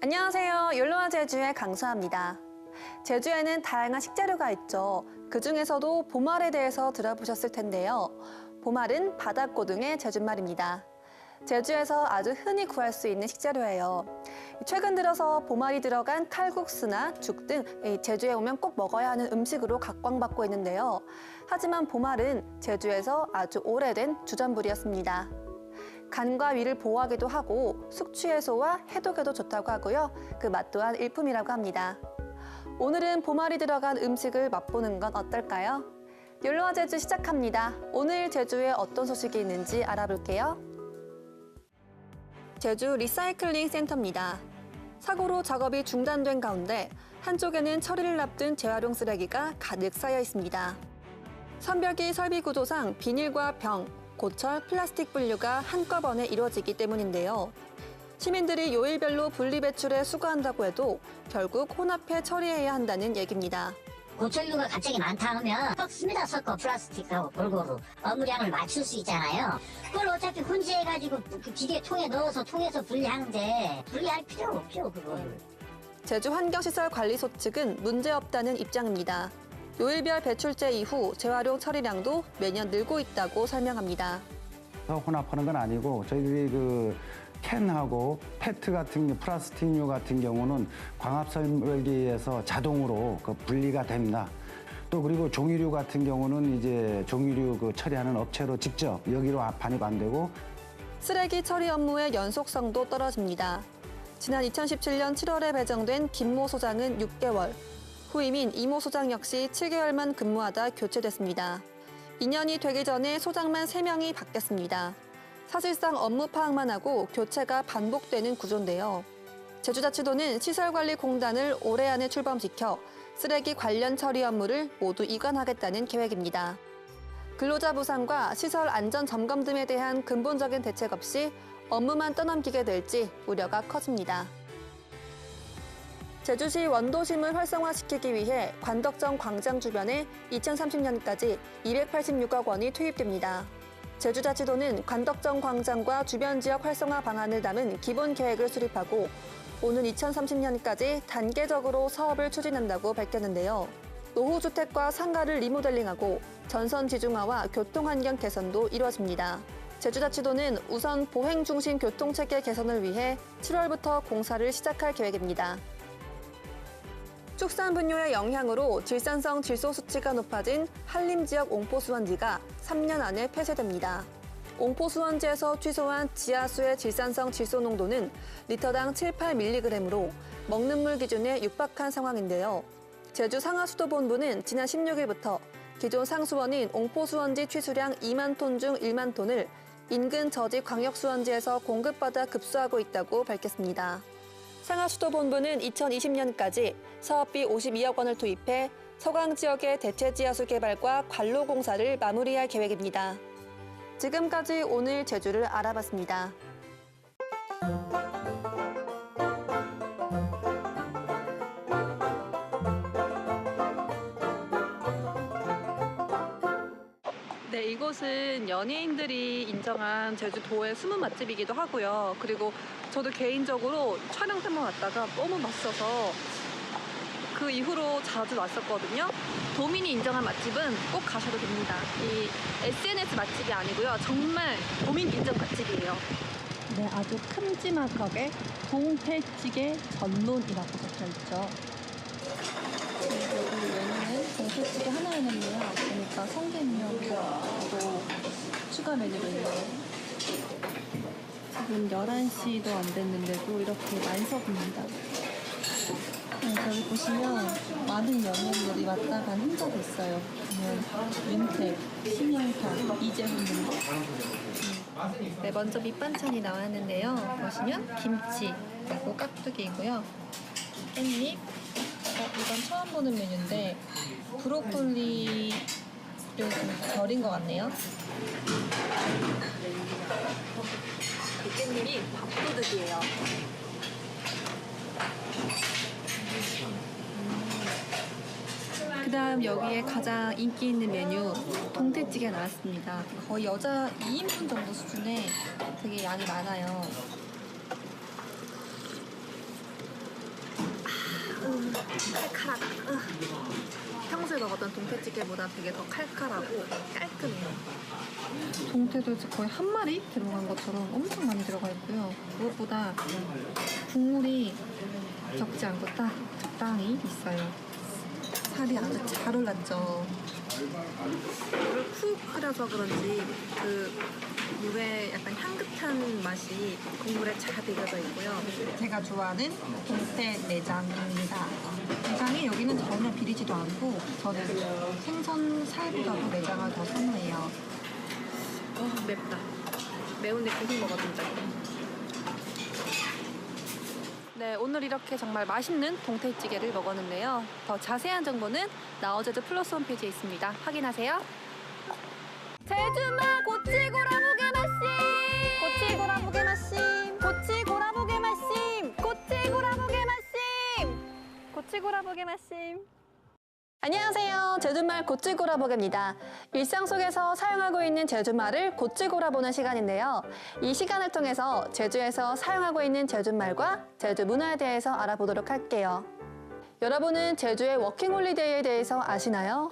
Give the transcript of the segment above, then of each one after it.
안녕하세요. 율로와 제주의 강수아입니다. 제주에는 다양한 식재료가 있죠. 그중에서도 보말에 대해서 들어보셨을 텐데요. 보말은 바닷고등의 제주말입니다. 제주에서 아주 흔히 구할 수 있는 식재료예요. 최근 들어서 보말이 들어간 칼국수나 죽 등 제주에 오면 꼭 먹어야 하는 음식으로 각광받고 있는데요. 하지만 보말은 제주에서 아주 오래된 주전부리였습니다. 간과 위를 보호하기도 하고 숙취 해소와 해독에도 좋다고 하고요. 그 맛 또한 일품이라고 합니다. 오늘은 보말이 들어간 음식을 맛보는 건 어떨까요? 율로와 제주 시작합니다. 오늘 제주에 어떤 소식이 있는지 알아볼게요. 제주 리사이클링 센터입니다. 사고로 작업이 중단된 가운데 한쪽에는 처리를 앞둔 재활용 쓰레기가 가득 쌓여 있습니다. 선별기 설비 구조상 비닐과 병, 고철, 플라스틱 분류가 한꺼번에 이루어지기 때문인데요. 시민들이 요일별로 분리배출에 수고한다고 해도 결국 혼합해 처리해야 한다는 얘기입니다. 고철류가 갑자기 많다 하면 섞습니다. 섞어 플라스틱하고 골고루 업무량을 맞출 수 있잖아요. 그걸 어차피 혼재해가지고 그 기계 통에 넣어서 통에서 분리하는데 분리할 필요가 없죠, 그걸. 제주 환경시설관리소 측은 문제없다는 입장입니다. 요일별 배출제 이후 재활용 처리량도 매년 늘고 있다고 설명합니다. 혼합하는 건 아니고 저희들이 그 캔하고 페트 같은 플라스틱류 같은 경우는 광합설별기에서 자동으로 그 분리가 됩니다. 또 그리고 종이류 같은 경우는 이제 종이류 그 처리하는 업체로 직접 여기로 반입 안 되고 쓰레기 처리 업무의 연속성도 떨어집니다. 지난 2017년 7월에 배정된 김모 소장은 6개월, 후임인 이모 소장 역시 7개월만 근무하다 교체됐습니다. 2년이 되기 전에 소장만 3명이 바뀌었습니다. 사실상 업무 파악만 하고 교체가 반복되는 구조인데요. 제주자치도는 시설관리공단을 올해 안에 출범시켜 쓰레기 관련 처리 업무를 모두 이관하겠다는 계획입니다. 근로자 보상과 시설 안전 점검 등에 대한 근본적인 대책 없이 업무만 떠넘기게 될지 우려가 커집니다. 제주시 원도심을 활성화시키기 위해 관덕정 광장 주변에 2030년까지 286억 원이 투입됩니다. 제주자치도는 관덕정 광장과 주변 지역 활성화 방안을 담은 기본 계획을 수립하고 오는 2030년까지 단계적으로 사업을 추진한다고 밝혔는데요. 노후주택과 상가를 리모델링하고 전선 지중화와 교통환경 개선도 이루어집니다. 제주자치도는 우선 보행 중심 교통체계 개선을 위해 7월부터 공사를 시작할 계획입니다. 축산 분뇨의 영향으로 질산성 질소 수치가 높아진 한림 지역 옹포수원지가 3년 안에 폐쇄됩니다. 옹포수원지에서 취소한 지하수의 질산성 질소 농도는 리터당 7-8mg으로 먹는 물 기준에 육박한 상황인데요. 제주 상하수도본부는 지난 16일부터 기존 상수원인 옹포수원지 취수량 2만 톤 중 1만 톤을 인근 저지 광역수원지에서 공급받아 급수하고 있다고 밝혔습니다. 상하수도본부는 2020년까지 사업비 52억 원을 투입해 서강 지역의 대체 지하수 개발과 관로 공사를 마무리할 계획입니다. 지금까지 오늘 제주를 알아봤습니다. 네, 이곳은 연예인들이 인정한 제주도의 숨은 맛집이기도 하고요. 그리고 저도 개인적으로 촬영 때만 왔다가 너무 맛있어서 그 이후로 자주 왔었거든요. 도민이 인정한 맛집은 꼭 가셔도 됩니다. 이 SNS 맛집이 아니고요. 정말 도민 인정 맛집이에요. 네, 아주 큼지막하게 동태찌개 전론이라고 적혀있죠. 여기 메뉴는 동태찌개 하나였는데요. 보니까 성게미역하고 추가 메뉴가 있네요. 지금 11시도 안 됐는데도 이렇게 만석입니다. 저기 보시면 많은 연예인들이 왔다 간 흔적이 있어요. 보면 윤택, 신영탁, 이재훈 등. 네, 먼저 밑반찬이 나왔는데요. 보시면 김치, 그리고 깍두기이고요. 깻잎, 이건 처음 보는 메뉴인데 브로콜리를 좀 절인 것 같네요. 이 깻잎이 밥도둑이에요. 그다음 여기에 가장 인기 있는 메뉴 동태찌개 나왔습니다. 거의 여자 2인분 정도 수준에 되게 양이 많아요. 칼칼하다. 평소에 먹었던 동태찌개보다 되게 더 칼칼하고 깔끔해요. 동태도 이제 거의 한 마리 들어간 것처럼 엄청 많이 들어가 있고요. 무엇보다 국물이 적지 않고 딱 적당히 있어요. 살이 아주 잘 올랐죠. 물을 푹 끓여서 그런지 그 물의 약간 향긋한 맛이 국물에 잘 배겨져 있고요. 제가 좋아하는 동태 내장입니다. 내장이 여기는 전혀 비리지도 않고 저는 생선 살보다도 내장을 더 선호해요. 맵다. 매운데 계속 먹어준다. 네, 오늘 이렇게 정말 맛있는 동태찌개를 먹었는데요. 더 자세한 정보는 나우제주 플러스 홈페이지에 있습니다. 확인하세요. 제주맛 고치고라무게 맛심! 고치고라무게 맛심! 고치고라무게 맛심! 고치고라무게 맛심! 고치고라무게 맛심! 안녕하세요. 제주말 고치고라보게입니다. 일상 속에서 사용하고 있는 제주말을 고치고라보는 시간인데요. 이 시간을 통해서 제주에서 사용하고 있는 제주말과 제주 문화에 대해서 알아보도록 할게요. 여러분은 제주의 워킹홀리데이에 대해서 아시나요?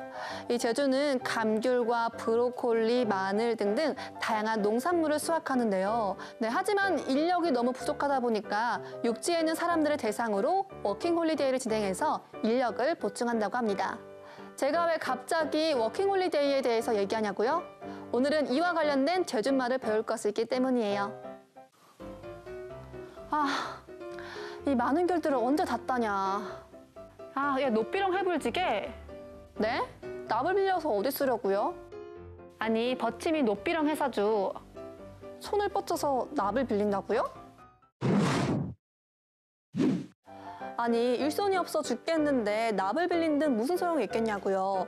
이 제주는 감귤과 브로콜리, 마늘 등등 다양한 농산물을 수확하는데요. 네, 하지만 인력이 너무 부족하다 보니까 육지에 있는 사람들을 대상으로 워킹홀리데이를 진행해서 인력을 보충한다고 합니다. 제가 왜 갑자기 워킹홀리데이에 대해서 얘기하냐고요? 오늘은 이와 관련된 제주말을 배울 것이 있기 때문이에요. 이 많은 귤들을 언제 다 따냐. 야, 노비렁 해불지게? 네? 납을 빌려서 어디 쓰려고요? 아니, 버침이 노비렁 해사주. 손을 뻗쳐서 납을 빌린다고요? 아니, 일손이 없어 죽겠는데 납을 빌린 듯 무슨 소용이 있겠냐고요.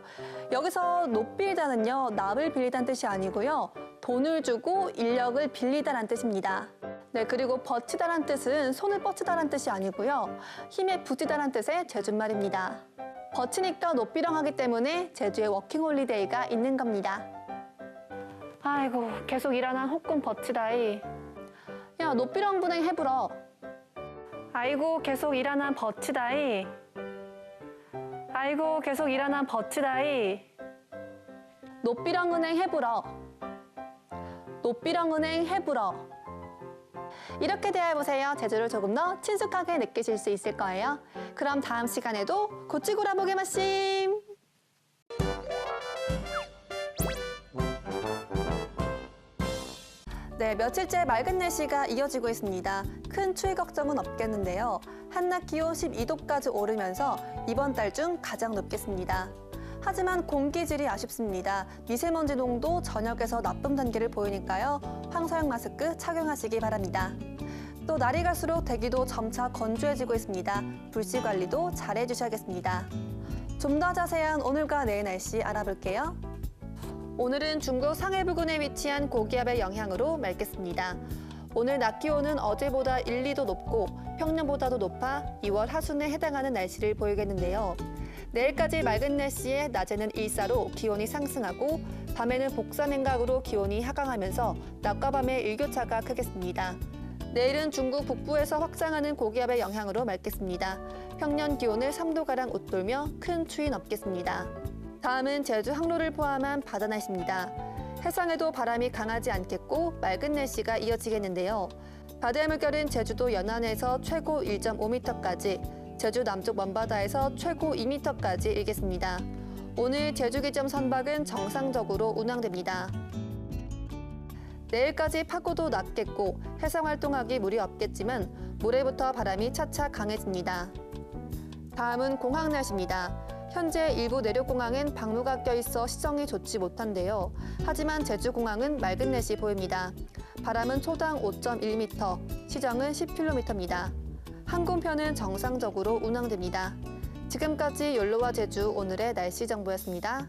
여기서 노빌리다는요, 납을 빌리다는 뜻이 아니고요. 돈을 주고 인력을 빌리다라는 뜻입니다. 네, 그리고 버티다란 뜻은 손을 뻗치다란 뜻이 아니고요. 힘에 부티다란 뜻의 제주말입니다. 버티니까 노비렁하기 때문에 제주에 워킹홀리데이가 있는 겁니다. 아이고, 계속 일하는 혹군 버티다이. 야, 노비렁 분행 해불어. 아이고, 계속 일하는 버티다이. 아이고, 계속 일하는 버티다이. 노비렁 은행 해불어. 노비렁 은행 해불어. 이렇게 대화해보세요. 제주를 조금 더 친숙하게 느끼실 수 있을 거예요. 그럼 다음 시간에도 고치고라보게 맛심! 네, 며칠째 맑은 날씨가 이어지고 있습니다. 큰 추위 걱정은 없겠는데요. 한낮 기온 12도까지 오르면서 이번 달 중 가장 높겠습니다. 하지만 공기질이 아쉽습니다. 미세먼지 농도 전역에서 나쁨 단계를 보이니까요. 황사용 마스크 착용하시기 바랍니다. 또 날이 갈수록 대기도 점차 건조해지고 있습니다. 불씨 관리도 잘 해주셔야겠습니다. 좀 더 자세한 오늘과 내일 날씨 알아볼게요. 오늘은 중국 상해 부근에 위치한 고기압의 영향으로 맑겠습니다. 오늘 낮 기온은 어제보다 1, 2도 높고 평년보다도 높아 2월 하순에 해당하는 날씨를 보이겠는데요. 내일까지 맑은 날씨에 낮에는 일사로 기온이 상승하고 밤에는 복사냉각으로 기온이 하강하면서 낮과 밤의 일교차가 크겠습니다. 내일은 중국 북부에서 확장하는 고기압의 영향으로 맑겠습니다. 평년 기온을 3도가량 웃돌며 큰 추위는 없겠습니다. 다음은 제주 항로를 포함한 바다 날씨입니다. 해상에도 바람이 강하지 않겠고 맑은 날씨가 이어지겠는데요. 바다의 물결은 제주도 연안에서 최고 1.5m까지, 제주 남쪽 먼바다에서 최고 2m까지 일겠습니다. 오늘 제주 기점 선박은 정상적으로 운항됩니다. 내일까지 파고도 낮겠고 해상 활동하기 무리 없겠지만 모레부터 바람이 차차 강해집니다. 다음은 공항 날씨입니다. 현재 일부 내륙공항엔 방류가 껴있어 시정이 좋지 못한데요. 하지만 제주공항은 맑은 날씨 보입니다. 바람은 초당 5.1m, 시정은 10km입니다. 항공편은 정상적으로 운항됩니다. 지금까지 욜로와 제주 오늘의 날씨 정보였습니다.